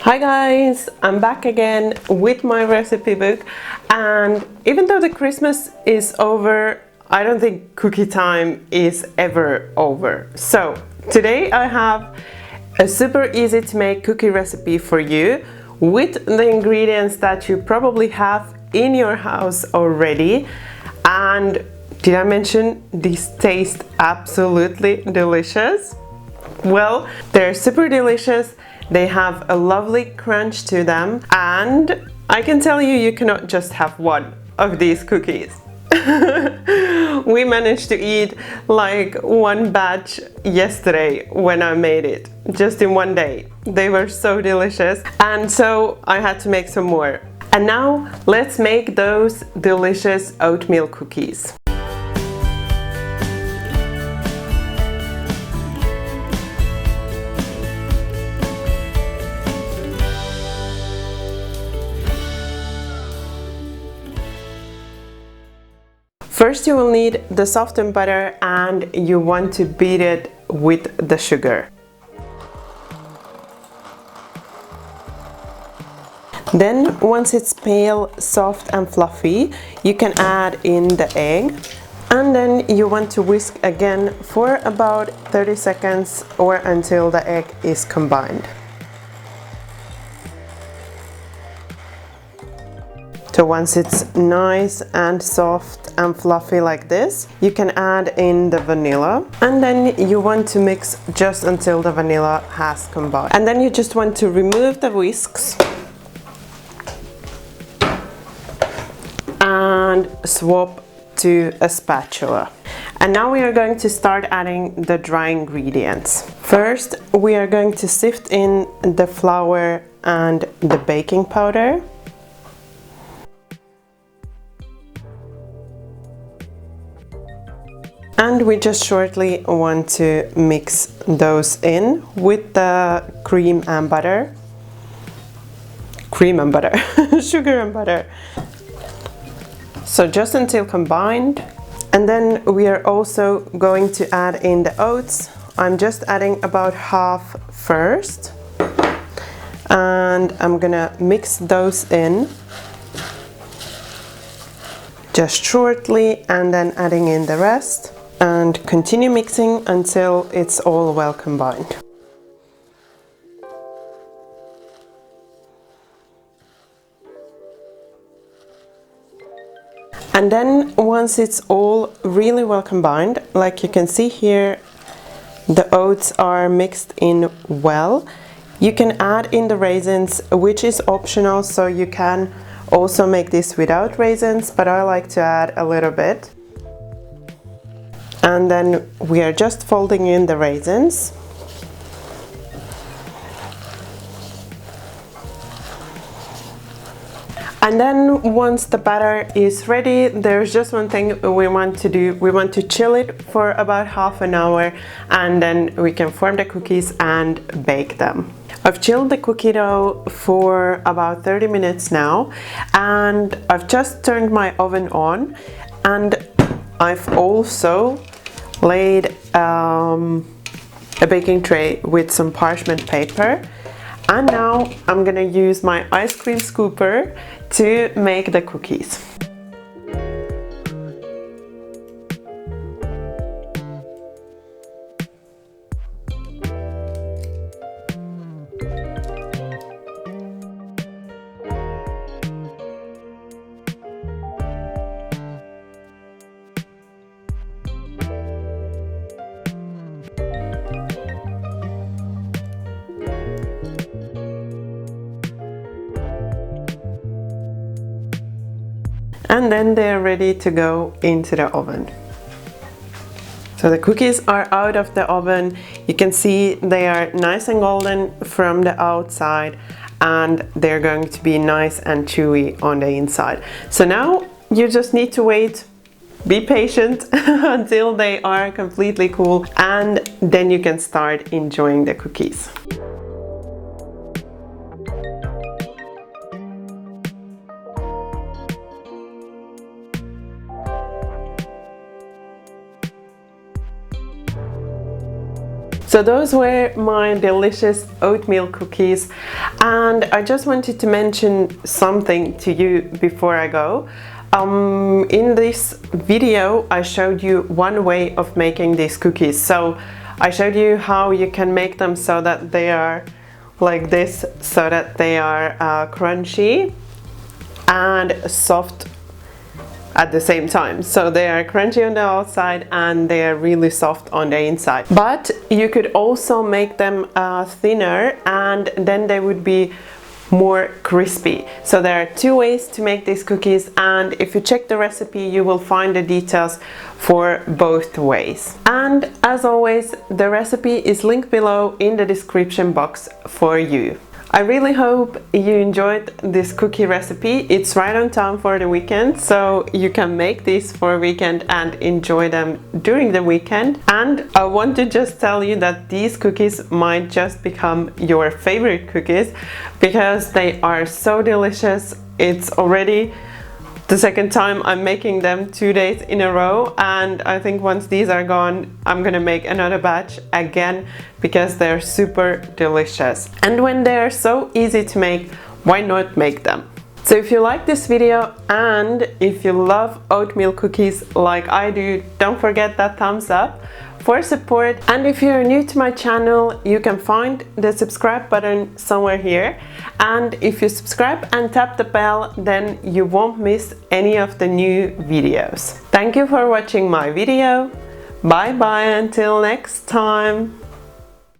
Hi guys, I'm back again with my recipe book, and even though the Christmas is over, I don't think cookie time is ever over. So today I have a super easy to make cookie recipe for you with the ingredients that you probably have in your house already. And did I mention these taste absolutely delicious? Well, they're super delicious. They have a lovely crunch to them, and I can tell you, you cannot just have one of these cookies. We managed to eat like one batch yesterday when I made it, just in one day. They were so delicious, and so I had to make some more. And now let's make those delicious oatmeal cookies. First you will need the softened butter, and you want to beat it with the sugar. Then once it's pale, soft and fluffy, you can add in the egg, and then you want to whisk again for about 30 seconds or until the egg is combined. So once it's nice and soft and fluffy like this, you can add in the vanilla, and then you want to mix just until the vanilla has combined. And then you just want to remove the whisks and swap to a spatula. And now we are going to start adding the dry ingredients. First, we are going to sift in the flour and the baking powder. And we just shortly want to mix those in with the cream and butter. Cream and butter, sugar and butter. So just until combined. And then we are also going to add in the oats. I'm just adding about half first. And I'm gonna mix those in just shortly, and then adding in the rest. And continue mixing until it's all well combined. And then once it's all really well combined, like you can see here, the oats are mixed in well. You can add in the raisins, which is optional, so you can also make this without raisins, but I like to add a little bit. And then we are just folding in the raisins. And then once the batter is ready, there's just one thing we want to do. We want to chill it for about half an hour, and then we can form the cookies and bake them. I've chilled the cookie dough for about 30 minutes now, and I've just turned my oven on, and I've also laid a baking tray with some parchment paper, and now I'm gonna use my ice cream scooper to make the cookies. And then they're ready to go into the oven. So the cookies are out of the oven. You can see they are nice and golden from the outside, and they're going to be nice and chewy on the inside. So now you just need to wait, be patient until they are completely cool, and then you can start enjoying the cookies. So those were my delicious oatmeal cookies. And I just wanted to mention something to you before I go. In this video I showed you one way of making these cookies. So I showed you how you can make them so that they are like this, so that they are crunchy and soft at the same time. So they are crunchy on the outside and they are really soft on the inside. But you could also make them thinner, and then they would be more crispy. So there are two ways to make these cookies, and if you check the recipe you will find the details for both ways. And as always, the recipe is linked below in the description box for you. I really hope you enjoyed this cookie recipe. It's right on time for the weekend, so you can make these for a weekend and enjoy them during the weekend. And I want to just tell you that these cookies might just become your favorite cookies because they are so delicious. It's already the second time I'm making them 2 days in a row, and I think once these are gone I'm gonna make another batch again because they're super delicious. And when they're so easy to make, why not make them? So if you like this video and if you love oatmeal cookies like I do, don't forget that thumbs up for support. And if you're new to my channel, you can find the subscribe button somewhere here, and if you subscribe and tap the bell, then you won't miss any of the new videos. Thank you for watching my video. Bye bye until next time.